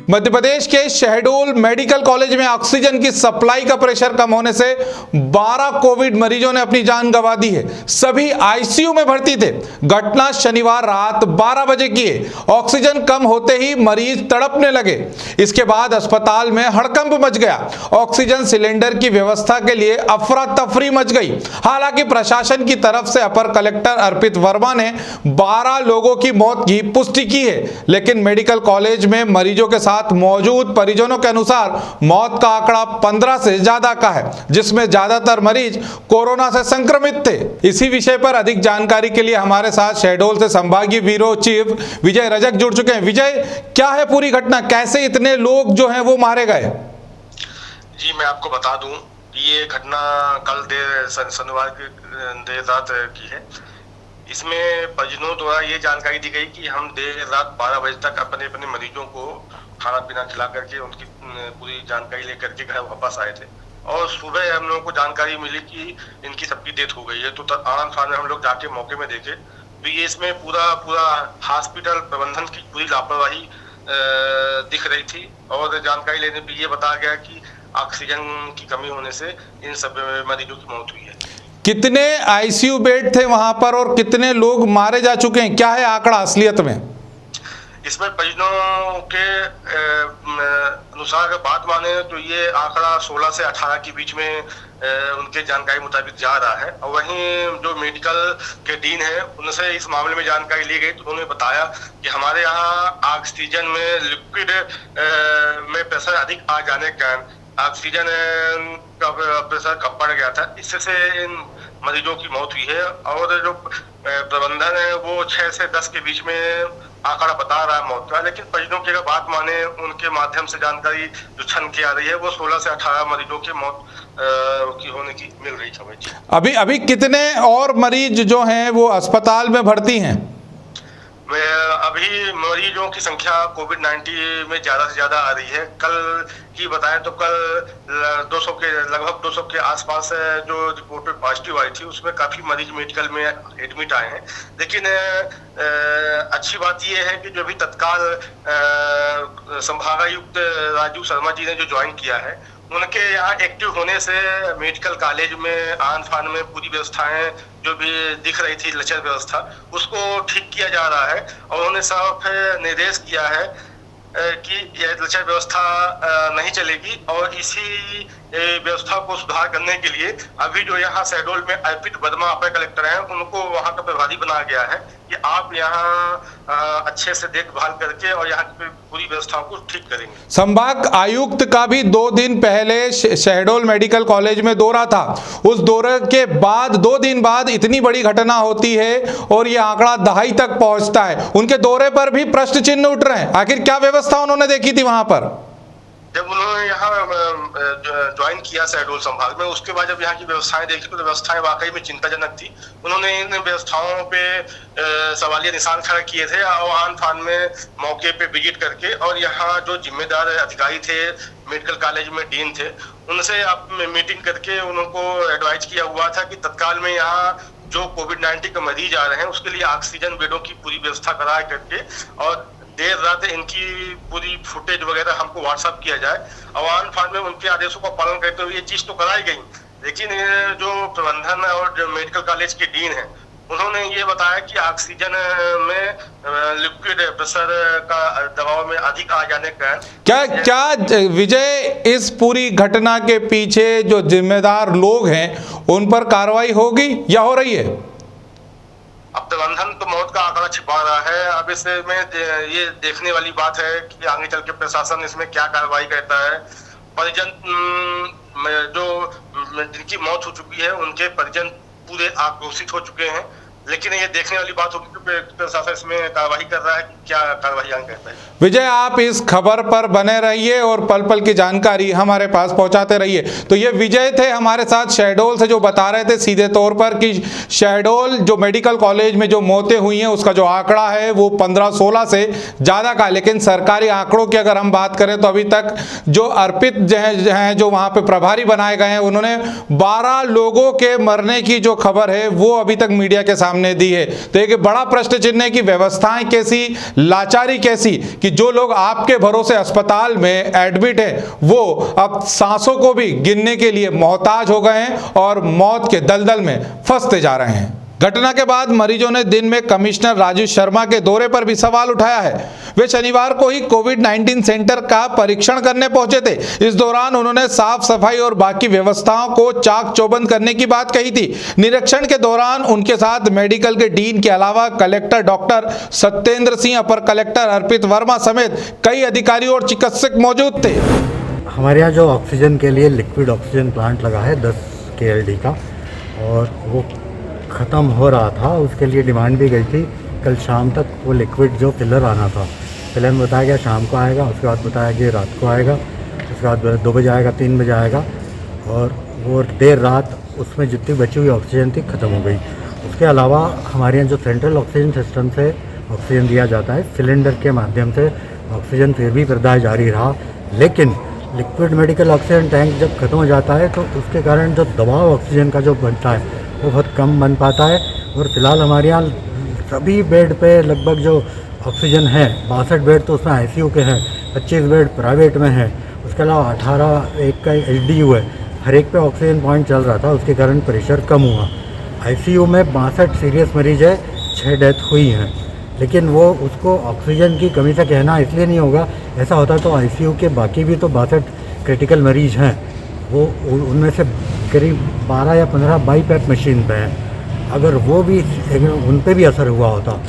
मध्य प्रदेश के Shahdol medical college में oxygen की सप्लाई का प्रेशर कम होने से 12 कोविड मरीजों ने अपनी जान गंवा दी है। सभी आईसीयू में भर्ती थे। घटना शनिवार रात 12 बजे की है। ऑक्सीजन कम होते ही मरीज तड़पने लगे। इसके बाद अस्पताल में हड़कंप मच गया। ऑक्सीजन सिलेंडर की व्यवस्था के लिए अफरा तफरी मच गई। हालांकि प्रशासन की तरफ से अपर कलेक्टर अर्पित वर्मा ने 12 लोगों की मौत की पुष्टि की है, लेकिन मेडिकल कॉलेज में मरीजों के साथ मौजूद परिजनों के अनुसार मौत का आंकड़ा 15 से ज्यादा का है, जिसमें ज्यादातर मरीज कोरोना से संक्रमित थे। इसी विषय पर अधिक जानकारी के लिए हमारे साथ शहडोल से संभागीय ब्यूरो चीफ विजय रजक जुड़ चुके हैं। विजय, क्या है पूरी घटना, कैसे इतने लोग जो हैं वो मारे गए? जी, मैं आपको बता दूं कि ये घटना कल शनिवार की देर रात की है। इसमें परिजनों द्वारा ये जानकारी दी गई कि हम देर रात 12 बजे तक अपने अपने मरीजों को खाना पीना खिला करके उनकी पूरी जानकारी लेकर के घर वापस आए थे और सुबह हम लोगों को जानकारी मिली कि इनकी सबकी डेथ हो गई है। तो आनंद फान में हम लोग जाके मौके में देखे तो ये इसमें पूरा हॉस्पिटल प्रबंधन की पूरी लापरवाही दिख रही थी और जानकारी लेने पर ये बताया गया कि ऑक्सीजन की कमी होने से इन सब मरीजों की मौत हुई है। कितने आईसीयू बेड थे वहां पर और कितने लोग मारे जा चुके हैं, क्या है आंकड़ा असलियत में? इसमें परिजनों के अनुसार अगर बात माने तो ये आंकड़ा 16 से 18 के बीच में उनके जानकारी मुताबिक जा रहा है। और वहीं जो मेडिकल के डीन है उनसे इस मामले में जानकारी ली गई तो उन्होंने बताया कि हमारे यहाँ ऑक्सीजन में लिक्विड में प्रेशर अधिक आ जाने के कारण ऑक्सीजन का प्रेशर कम बढ़ गया था, इससे इन मरीजों की मौत हुई है। और जो प्रबंधन है वो 6 से 10 के बीच में आंकड़ा बता रहा है मौत का, लेकिन परिजनों की अगर बात माने उनके माध्यम से जानकारी जो छन के आ रही है वो 16 से 18 मरीजों की मौत की होने की मिल रही खबर। अभी कितने और मरीज जो हैं वो अस्पताल में भर्ती हैं? अभी मरीजों की संख्या कोविड-19 में ज्यादा से ज्यादा आ रही है। कल की बताएं तो कल 200 के लगभग 200 के आसपास जो रिपोर्ट पॉजिटिव आई थी उसमें काफी मरीज मेडिकल में एडमिट आए हैं। लेकिन अच्छी बात यह है कि जो भी तत्काल संभागायुक्त राजू शर्मा जी ने जो ज्वाइन किया है उनके यहाँ एक्टिव होने से मेडिकल कॉलेज में आन फान में पूरी व्यवस्थाएं जो भी दिख रही थी लचर व्यवस्था उसको ठीक किया जा रहा है। और उन्होंने साफ निर्देश किया है कि यह लचर व्यवस्था नहीं चलेगी और इसी व्यवस्था को सुधार करने के लिए अभी जो यहाँ शहडोल में अर्पित वर्मा अपर कलेक्टर हैं उनको वहाँ का प्रभारी बनाया गया है कि आप यहाँ अच्छे से देखभाल करके और यहाँ की पूरी व्यवस्थाओं को ठीक करेंगे। संभाग आयुक्त का भी 2 दिन पहले शहडोल मेडिकल कॉलेज में दौरा था। उस दौरे के बाद 2 दिन बाद इतनी बड़ी घटना होती है और ये आंकड़ा दहाई तक पहुंचता है। उनके दौरे पर भी प्रश्न चिन्ह उठ रहे हैं, आखिर क्या व्यवस्था उन्होंने देखी थी वहां पर? जब उन्होंने यहाँ ज्वाइन किया शहडोल संभाग में उसके बाद जब यहाँ की व्यवस्थाएं देखी तो व्यवस्थाएं वाकई में चिंताजनक थी। उन्होंने इन व्यवस्थाओं पे सवालिया निशान खड़े किए थे और आन फान में मौके पे विजिट करके और यहाँ जो जिम्मेदार अधिकारी थे मेडिकल कॉलेज में डीन थे उनसे आप मीटिंग करके उनको एडवाइज किया हुआ था कि तत्काल में यहाँ जो कोविड-19 के मरीज आ रहे हैं उसके लिए ऑक्सीजन बेडों की पूरी व्यवस्था करा करके और देर रात इनकी पूरी फुटेज वगैरह हमको व्हाट्सएप किया जाए। आवाम फान में उनके आदेशों का पालन करते हुए ये चीज तो कराई गई, लेकिन जो प्रबंधन और जो मेडिकल कॉलेज के डीन है उन्होंने ये बताया कि ऑक्सीजन में लिक्विड प्रेशर का दबाव में अधिक आ जाने के कारण क्या विजय इस पूरी घटना के पीछे जो जिम्मेदार लोग हैं उन पर कार्रवाई होगी या हो रही है? अब प्रबंधन तो मौत का आंकड़ा छिपा रहा है। अब इसमें ये देखने वाली बात है कि आगे चल के प्रशासन इसमें क्या कार्रवाई करता है। परिजन जो जिनकी मौत हो चुकी है उनके परिजन पूरे आक्रोशित हो चुके हैं, लेकिन ये देखने वाली बात होगी कि प्रशासन इसमें कार्रवाई कर रहा है कि क्या कार्रवाई आगे करता है। विजय, आप इस खबर पर बने रहिए और पल पल की जानकारी हमारे पास पहुंचाते रहिए। तो ये विजय थे हमारे साथ शहडोल से, जो बता रहे थे सीधे तौर पर कि शहडोल जो मेडिकल कॉलेज में जो मौतें हुई हैं उसका जो आंकड़ा है वो 15-16 से ज़्यादा का, लेकिन सरकारी आंकड़ों की अगर हम बात करें तो अभी तक जो अर्पित हैं जो वहाँ पे प्रभारी बनाए गए हैं उन्होंने 12 लोगों के मरने की जो खबर है वो अभी तक मीडिया के सामने सामने दी है। तो एक बड़ा प्रश्न चिन्ह है कि व्यवस्थाएं कैसी, लाचारी कैसी कि जो लोग आपके भरोसे अस्पताल में एडमिट है वो अब सांसों को भी गिनने के लिए मोहताज हो गए हैं और मौत के दलदल में फंसते जा रहे हैं। घटना के बाद मरीजों ने दिन में कमिश्नर राजीव शर्मा के दौरे पर भी सवाल उठाया है। वे शनिवार को ही कोविड-19 सेंटर का परीक्षण करने पहुंचे थे। इस दौरान उन्होंने साफ सफाई और बाकी व्यवस्थाओं को चाक चौबंद करने की बात कही थी। निरीक्षण के दौरान उनके साथ मेडिकल के डीन के अलावा कलेक्टर डॉक्टर सत्येंद्र सिंह, अपर कलेक्टर अर्पित वर्मा समेत कई अधिकारी और चिकित्सक मौजूद थे। हमारे यहाँ जो ऑक्सीजन के लिए लिक्विड ऑक्सीजन प्लांट लगा है 10 KLD का, और वो ख़त्म हो रहा था, उसके लिए डिमांड भी गई थी। कल शाम तक वो लिक्विड जो फिलर आना था, फिलर में बताया गया शाम को आएगा, उसके बाद बताया गया रात को आएगा, उसके बाद 2 बजे आएगा, 3 बजे आएगा, और वो देर रात उसमें जितनी बची हुई ऑक्सीजन थी ख़त्म हो गई। उसके अलावा हमारे यहाँ जो सेंट्रल ऑक्सीजन सिस्टम से ऑक्सीजन दिया जाता है, सिलेंडर के माध्यम से ऑक्सीजन फिर भी प्रदाय जारी रहा, लेकिन लिक्विड मेडिकल ऑक्सीजन टैंक जब ख़त्म हो जाता है तो उसके कारण जो दबाव ऑक्सीजन का जो बनता है वो बहुत कम बन पाता है। और फिलहाल हमारे यहाँ सभी बेड पे लगभग जो ऑक्सीजन है, 62 बेड तो उसमें ICU के हैं, 25 बेड प्राइवेट में हैं, उसके अलावा 18 एक का HDU है, हर एक पे ऑक्सीजन पॉइंट चल रहा था, उसके कारण प्रेशर कम हुआ। ICU में 62 सीरियस मरीज है, 6 डेथ हुई हैं, लेकिन वो उसको ऑक्सीजन की कमी से कहना इसलिए नहीं होगा। ऐसा होता तो ICU के बाकी भी तो 62 क्रिटिकल मरीज हैं, वो उनमें से करीब 12 या 15 बाईपैप मशीन पे हैं। अगर वो भी उन पे भी असर हुआ होता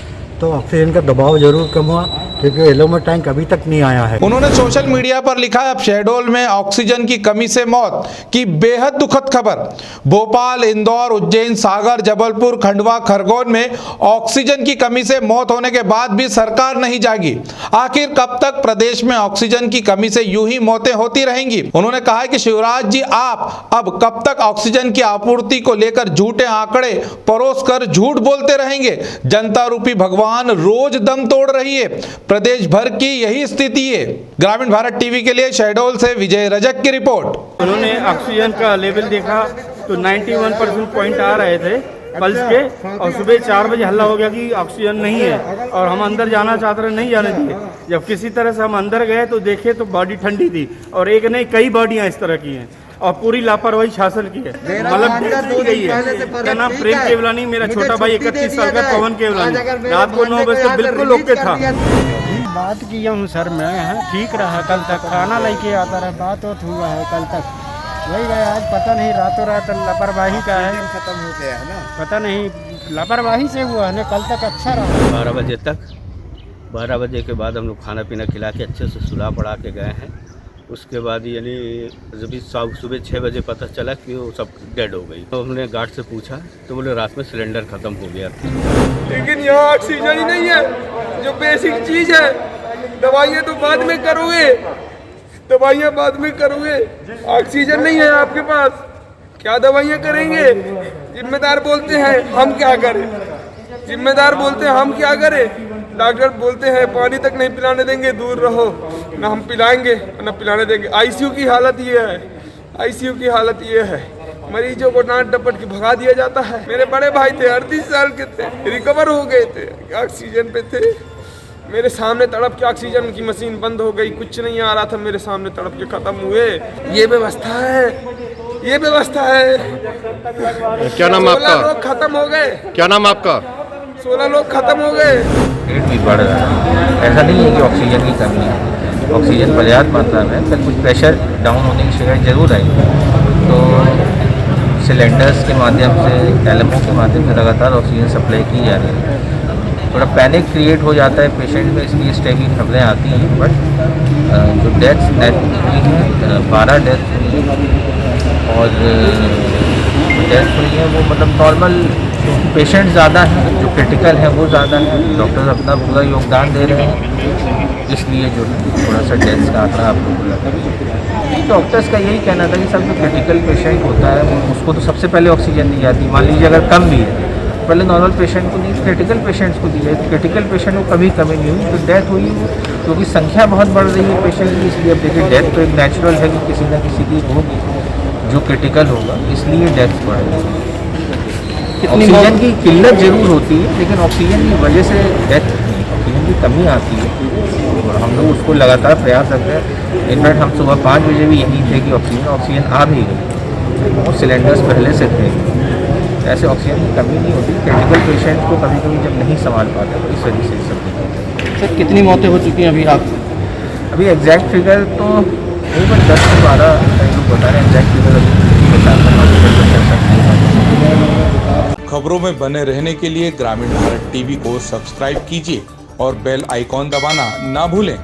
तो ऑक्सीजन का दबाव जरूर कम हुआ, क्योंकि एलोमर टैंक अभी तक नहीं आया है। उन्होंने सोशल मीडिया पर लिखा है, अब शहडोल में ऑक्सीजन की कमी से मौत की बेहद दुखद खबर। भोपाल, इंदौर, उज्जैन, सागर, जबलपुर, खंडवा, खरगोन में ऑक्सीजन की कमी से मौत होने के बाद भी सरकार नहीं जागी। आखिर कब तक प्रदेश में ऑक्सीजन की कमी से यूं ही मौतें होती रहेंगी? उन्होंने कहा है कि शिवराज जी, आप अब कब तक ऑक्सीजन की आपूर्ति को लेकर झूठे आंकड़े परोस कर झूठ बोलते रहेंगे? जनता रूपी भगवान रोज दम तोड़ रही है। प्रदेश भर की यही स्थिति है। ग्रामीण भारत टीवी के लिए शहडोल से विजय रजक की रिपोर्ट। उन्होंने ऑक्सीजन का लेवल देखा तो 91% पॉइंट आ रहे थे पल्स के, और सुबह 4 बजे हल्ला हो गया कि ऑक्सीजन नहीं है, और हम अंदर जाना चाहते रहे, नहीं जाने दिए। जब किसी तरह से हम अंदर गए तो देखे तो बॉडी ठंडी थी, और एक नहीं कई बॉडियाँ इस तरह की हैं, और पूरी लापरवाही शासन की है। मतलब गई है। क्या नाम प्रेम केवलानी, मेरा छोटा भाई 31 साल का पवन केवलानी, रात को 9 बजे बिल्कुल ओके था। बात किया हूँ सर मैं, ठीक रहा, कल तक खाना लेके आता रहा, बात हुआ है कल तक, वही गया। आज पता नहीं रातों रात लापरवाही का है, खत्म हो गया है ना, पता नहीं लापरवाही से हुआ है ना। कल तक अच्छा रहा, 12 बजे तक, 12 बजे के बाद हम लोग खाना पीना खिला के अच्छे से सुला पड़ा के गए हैं। उसके बाद यानी जब सुबह 6 बजे पता चला कि वो सब डेड हो गई, तो हमने गार्ड से पूछा तो बोले रात में सिलेंडर ख़त्म हो गया। लेकिन यहाँ ऑक्सीजन ही नहीं है, जो बेसिक चीज़ है। दवाइयाँ तो बाद में करोगे, दवाइयाँ बाद में करोगे, ऑक्सीजन नहीं है आपके पास, क्या दवाइयाँ करेंगे? जिम्मेदार बोलते हैं हम क्या करें, जिम्मेदार बोलते हैं हम क्या करें। डॉक्टर बोलते हैं पानी तक नहीं पिलाने देंगे, दूर रहो, ना हम पिलाएंगे ना पिलाने देंगे। ICU की हालत ये है, ICU की हालत ये है, मरीजों को डांट डपट के भगा दिया जाता है। मेरे बड़े भाई थे, 38 साल के थे, रिकवर हो गए थे, ऑक्सीजन पे थे, मेरे सामने तड़प के ऑक्सीजन की मशीन बंद हो गई, कुछ नहीं आ रहा था, मेरे सामने तड़प के खत्म हुए। ये व्यवस्था है, ये व्यवस्था है। क्या नाम आपका? 16 लोग खत्म हो गए। क्या नाम आपका? 16 लोग खत्म हो गए। रेट भी बढ़ रहा है, ऐसा नहीं है कि ऑक्सीजन की कमी है, ऑक्सीजन पर्याप्त मात्रा में, फिर कुछ प्रेशर डाउन होने की शिकायत जरूर आई। तो सिलेंडर्स के माध्यम से, LMO के माध्यम से लगातार ऑक्सीजन सप्लाई की जा रही है। थोड़ा पैनिक क्रिएट हो जाता है पेशेंट में, इसलिए इस टाइप की खबरें आती हैं। बट जो डेथ्स हुई हैं, 12 डेथ हुई हैं, और डेथ हुई है वो मतलब नॉर्मल पेशेंट ज़्यादा हैं, जो क्रिटिकल हैं वो ज़्यादा हैं। डॉक्टर अपना पूरा योगदान दे रहे हैं, इसलिए जो थोड़ा सा डेथ्स का आंकड़ा आपको बोला था। डॉक्टर्स का यही कहना था कि सब जो क्रिटिकल पेशेंट होता है उसको तो सबसे पहले ऑक्सीजन दी जाती है। मान लीजिए अगर कम भी है, पहले नॉर्मल पेशेंट को नहीं, क्रिटिकल पेशेंट्स को दी जाए। क्रिटिकल पेशेंट को कभी कमी नहीं हुई, तो डेथ हुई क्योंकि संख्या बहुत बढ़ रही है पेशेंट की, इसलिए अब देखिए डेथ तो एक नेचुरल है कि किसी न किसी की होगी जो क्रिटिकल होगा, इसलिए डेथ बढ़ रही है। ऑक्सीजन की किल्लत जरूर होती है, लेकिन ऑक्सीजन की वजह से डेथ नहीं, ऑक्सीजन की कमी आती है और हम लोग उसको लगातार प्रयास करते हैं। इनफैक्ट हम सुबह 5 बजे भी यहीं थे कि ऑक्सीजन आ भी गई और सिलेंडर्स पहले से थे। ऐसे ऑक्सीजन की कमी नहीं होती। क्रिटिकल पेशेंट को कभी कभी जब नहीं संभाल पाते तो इस वजह से सब दिक्कत। सर कितनी मौतें हो चुकी हैं अभी आप? अभी एग्जैक्ट फिगर तो नहीं, बट 10 से 12 कई लोग बता रहे हैं। एग्जैक्ट फिगर अभी खबरों में बने रहने के लिए ग्रामीण भारत टीवी को सब्सक्राइब कीजिए और बेल आइकॉन दबाना ना भूलें।